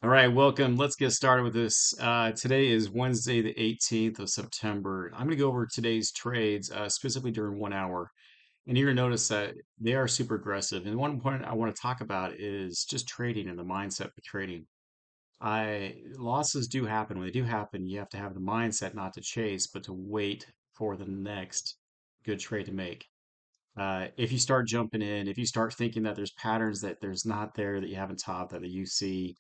All right, welcome. Let's get started with this. Today is Wednesday, the 18th of September. I'm going to go over today's trades, specifically during 1 hour. And you're going to notice that they are super aggressive. And one point I want to talk about is just trading and the mindset for trading. Losses do happen. When they do happen, you have to have the mindset not to chase, but to wait for the next good trade to make. If you start jumping in, if you start thinking that there's patterns that there's not there that you haven't taught that you see,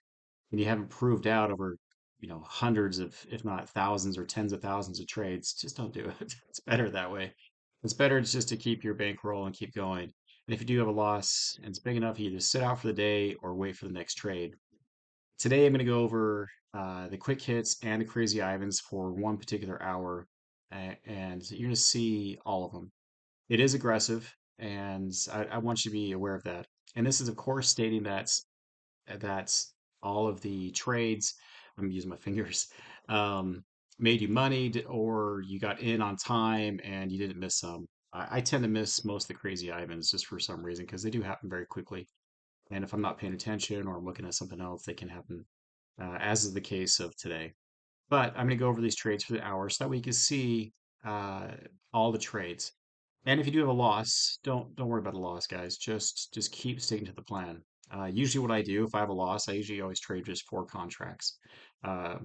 and you haven't proved out over, hundreds of, if not thousands or tens of thousands of trades, just don't do it. It's better that way. It's better just to keep your bankroll and keep going. And if you do have a loss and it's big enough, you either sit out for the day or wait for the next trade. Today, I'm going to go over the quick hits and the crazy Ivans for one particular hour, and you're going to see all of them. It is aggressive, and I want you to be aware of that. And this is, of course, stating that all of the trades, I'm using my fingers, um, made you money or you got in on time and you didn't miss some. I tend to miss most of the crazy items just for some reason because they do happen very quickly. And if I'm not paying attention or I'm looking at something else, they can happen, as is the case of today. But I'm going to go over these trades for the hour so that we can see uh, all the trades. And if you do have a loss, don't worry about the loss, guys. Just keep sticking to the plan. Usually, what I do if I have a loss, I usually always trade just four contracts. Uh,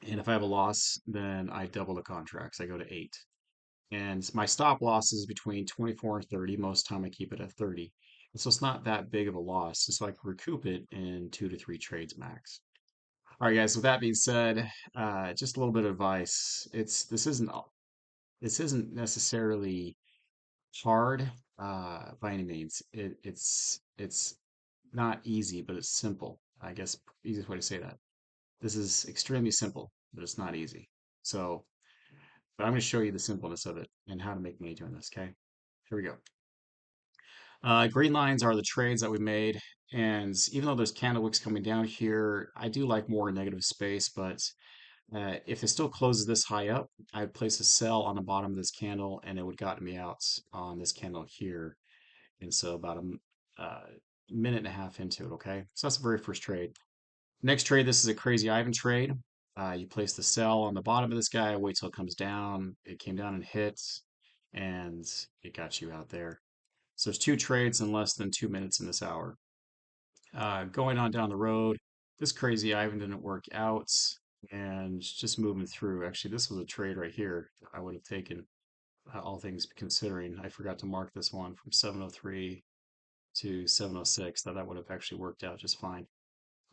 and if I have a loss, then I double the contracts. I go to eight. And my stop loss is between 24 and 30. Most time I keep it at 30. And so it's not that big of a loss. So I can recoup it in 2 to 3 trades max. All right, guys. With that being said, just a little bit of advice. This isn't necessarily hard by any means. It's not easy, but it's simple. I guess easiest way to say that. This is extremely simple, but it's not easy. So, but I'm going to show you the simpleness of it and how to make money doing this. Okay, here we go. Green lines are the trades that we made, and even though there's candle wicks coming down here, I do like more negative space. But if it still closes this high up, I'd place a sell on the bottom of this candle, and it would got me out on this candle here. And so about a minute and a half into it, okay? So that's the very first trade. Next trade, this is a crazy Ivan trade. You place the sell on the bottom of this guy, wait till it comes down. It came down and hits, and it got you out there. So there's two trades in less than 2 minutes in this hour. Going on down the road, this crazy Ivan didn't work out, and just moving through. Actually, this was a trade right here I would have taken, all things considering. I forgot to mark this one from 703 to 706. That would have actually worked out just fine.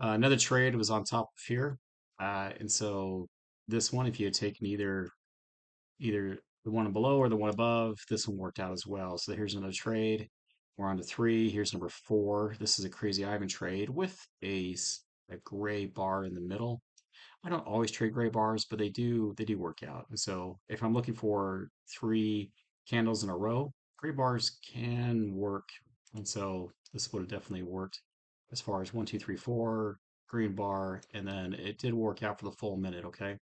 Another trade was on top of here. And so this one, if you had taken either the one below or the one above, this one worked out as well. So here's another trade. We're on to three. Here's number four. This is a crazy Ivan trade with a gray bar in the middle. I don't always trade gray bars, but they do work out. And so if I'm looking for three candles in a row, gray bars can work. And so this would have definitely worked as far as one, two, three, four, green bar, and then it did work out for the full minute, okay?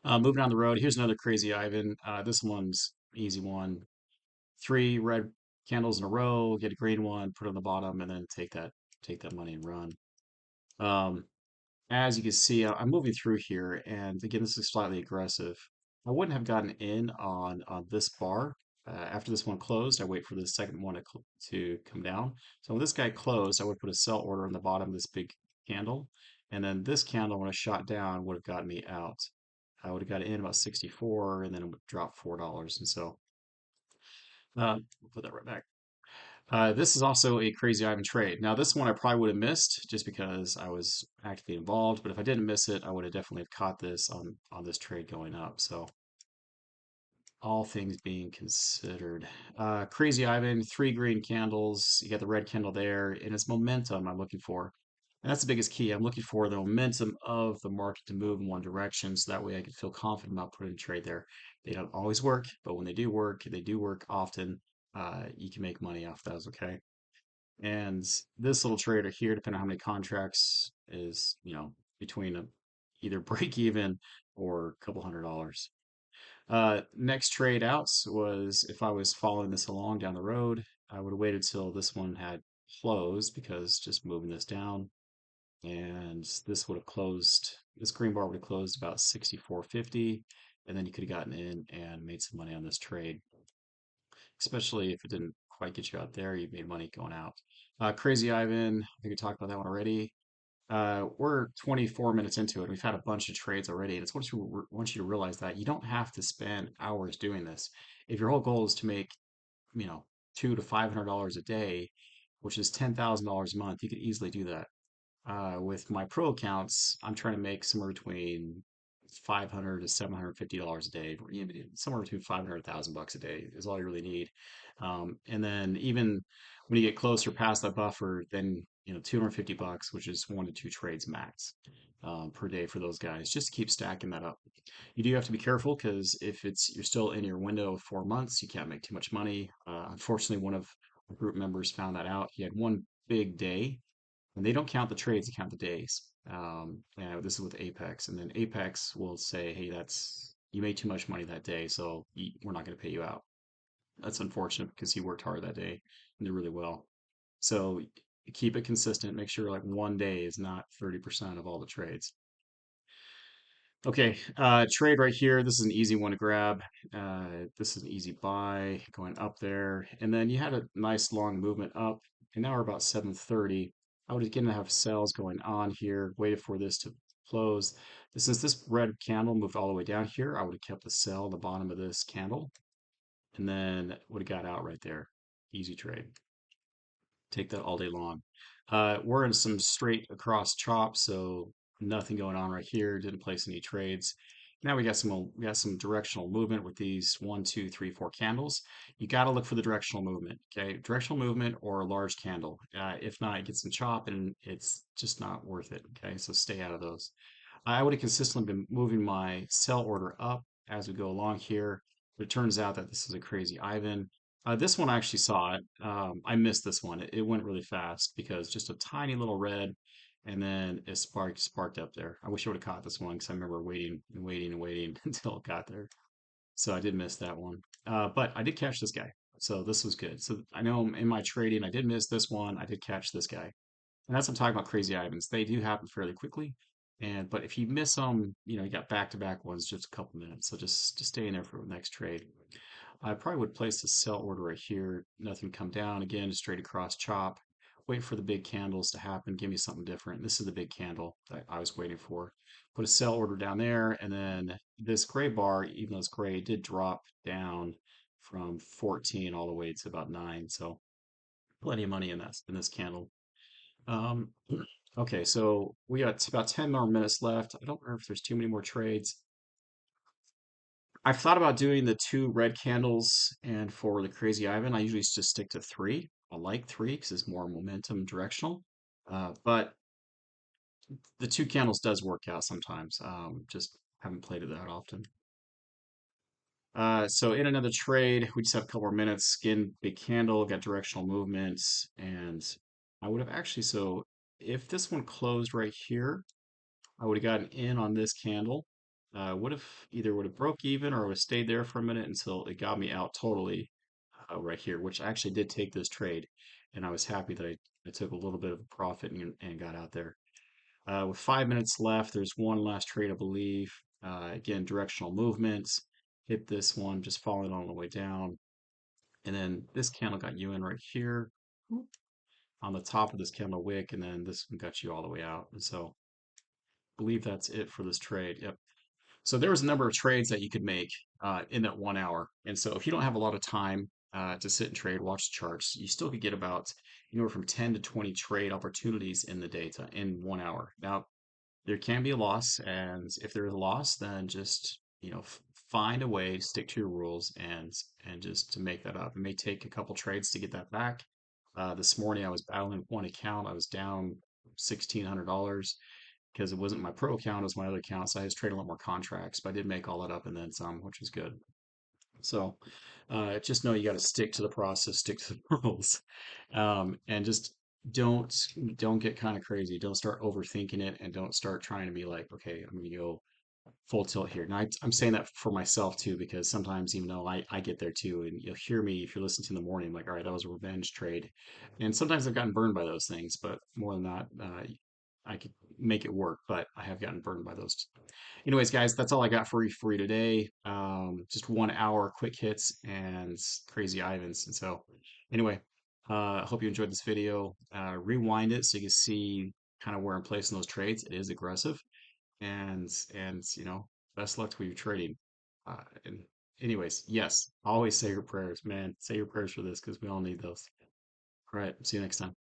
Moving on the road, here's another crazy Ivan. This one's easy one. Three red candles in a row, get a green one, put it on the bottom, and then take that money and run. Um, as you can see, I'm moving through here, and again, this is slightly aggressive. I wouldn't have gotten in on this bar. After this one closed, I wait for the second one to come down. So when this guy closed, I would put a sell order on the bottom of this big candle, and then this candle, when I shot down, would have gotten me out. I would have got in about 64, and then it would drop $4. And so we'll put that right back. This is also a crazy Ivan trade. Now, this one I probably would have missed just because I was actively involved, but if I didn't miss it, I would have definitely have caught this on this trade going up. So, all things being considered, crazy Ivan, three green candles. You got the red candle there, and it's momentum I'm looking for. And that's the biggest key. I'm looking for the momentum of the market to move in one direction so that way I can feel confident about putting a trade there. They don't always work, but when they do work often. You can make money off those, okay? And this little trader here, depending on how many contracts, is, between either break even or a couple $100. Next trade outs was if I was following this along down the road, I would have waited till this one had closed because just moving this down. and this would have closed. This green bar would have closed about 64.50, and then you could have gotten in and made some money on this trade. Especially if it didn't quite get you out there, you made money going out. Crazy Ivan, I think we talked about that one already. We're 24 minutes into it. We've had a bunch of trades already, and it's want you to realize that you don't have to spend hours doing this. If your whole goal is to make, you know, $200 to $500 a day, which is $10,000 a month, you could easily do that. With my pro accounts, I'm trying to make somewhere between 500 to $750 a day, or even somewhere between 500 $1,000 a day is all you really need. And then even when you get closer past that buffer, then 250 bucks, which is 1 to 2 trades max per day for those guys. Just keep stacking that up. You do have to be careful because if you're still in your window of 4 months, you can't make too much money. Unfortunately, one of the group members found that out. He had one big day and they don't count the trades, they count the days. This is with Apex, and then Apex will say, "Hey, that's you made too much money that day, so we're not going to pay you out." That's unfortunate because he worked hard that day and did really well. So keep it consistent. Make sure like one day is not 30% of all the trades. Okay, trade right here. This is an easy one to grab. This is an easy buy going up there. And then you had a nice long movement up, and now we're about 7:30. I would again have sells going on here, waited for this to close. Since this red candle moved all the way down here, I would have kept the sell at the bottom of this candle, and then would have got out right there. Easy trade. Take that all day long. We're in some straight across chop, so nothing going on right here. Didn't place any trades. Now we got some directional movement with these 1, 2, 3, 4 candles. You got to look for the directional movement. Okay, directional movement or a large candle. If not, you get some chop and it's just not worth it. Okay, so stay out of those. I would have consistently been moving my sell order up as we go along here, but it turns out that this is a crazy Ivan. This one I actually saw it. I missed this one. It went really fast because just a tiny little red, and then it sparked up there. I wish I would have caught this one because I remember waiting and waiting and waiting until it got there. So I did miss that one. But I did catch this guy, so this was good. So I know in my trading I did miss this one. I did catch this guy. And that's what I'm talking about crazy items. They do happen fairly quickly. But if you miss them, you got back-to-back ones just a couple minutes. So just stay in there for the next trade. I probably would place a sell order right here. Nothing come down again, straight across chop. Wait for the big candles to happen. Give me something different. This is the big candle that I was waiting for. Put a sell order down there, and then this gray bar, even though it's gray, did drop down from 14 all the way to about 9. So plenty of money in this candle. Um, okay, so we got about 10 more minutes left. I don't remember if there's too many more trades. I've thought about doing the two red candles, and for the Crazy Ivan, I usually just stick to three. I like three because it's more momentum directional. But the two candles does work out sometimes. Just haven't played it that often. So in another trade, we just have a couple more minutes. Skin, big candle, got directional movements, and I would have actually, so if this one closed right here, I would have gotten in on this candle. Would have broke even or would have stayed there for a minute until it got me out totally right here, which I actually did take this trade, and I was happy that I took a little bit of a profit and got out there. With 5 minutes left, there's one last trade, I believe. Again, directional movements. Hit this one, just falling all the way down. And then this candle got you in right here on the top of this candle wick, and then this one got you all the way out. And so I believe that's it for this trade. Yep. So there was a number of trades that you could make in that 1 hour. And so if you don't have a lot of time to sit and trade, watch the charts, you still could get about anywhere from 10 to 20 trade opportunities in the data in 1 hour. Now, there can be a loss, and if there is a loss, then just find a way to stick to your rules and just to make that up. It may take a couple trades to get that back. This morning I was battling one account. I was down $1,600 because it wasn't my pro account, it was my other account. So I was trading a lot more contracts, but I did make all that up and then some, which was good. So just know you got to stick to the process, stick to the rules, and just don't don't get kind of crazy. Don't start overthinking it, and don't start trying to be like, okay, I'm gonna go full tilt here. Now I'm saying that for myself too, because sometimes even though I get there too, and you'll hear me if you're listening to in the morning, like, all right, that was a revenge trade, and sometimes I've gotten burned by those things, but more than that, I could make it work, but I have gotten burned by those. Anyways, guys, that's all I got for you today. Just 1 hour quick hits and crazy Ivans. And so, anyway, I hope you enjoyed this video. Rewind it so you can see kind of where I'm placing those trades. It is aggressive, and best luck with your trading. And anyways, yes, always say your prayers, man. Say your prayers for this because we all need those. All right, see you next time.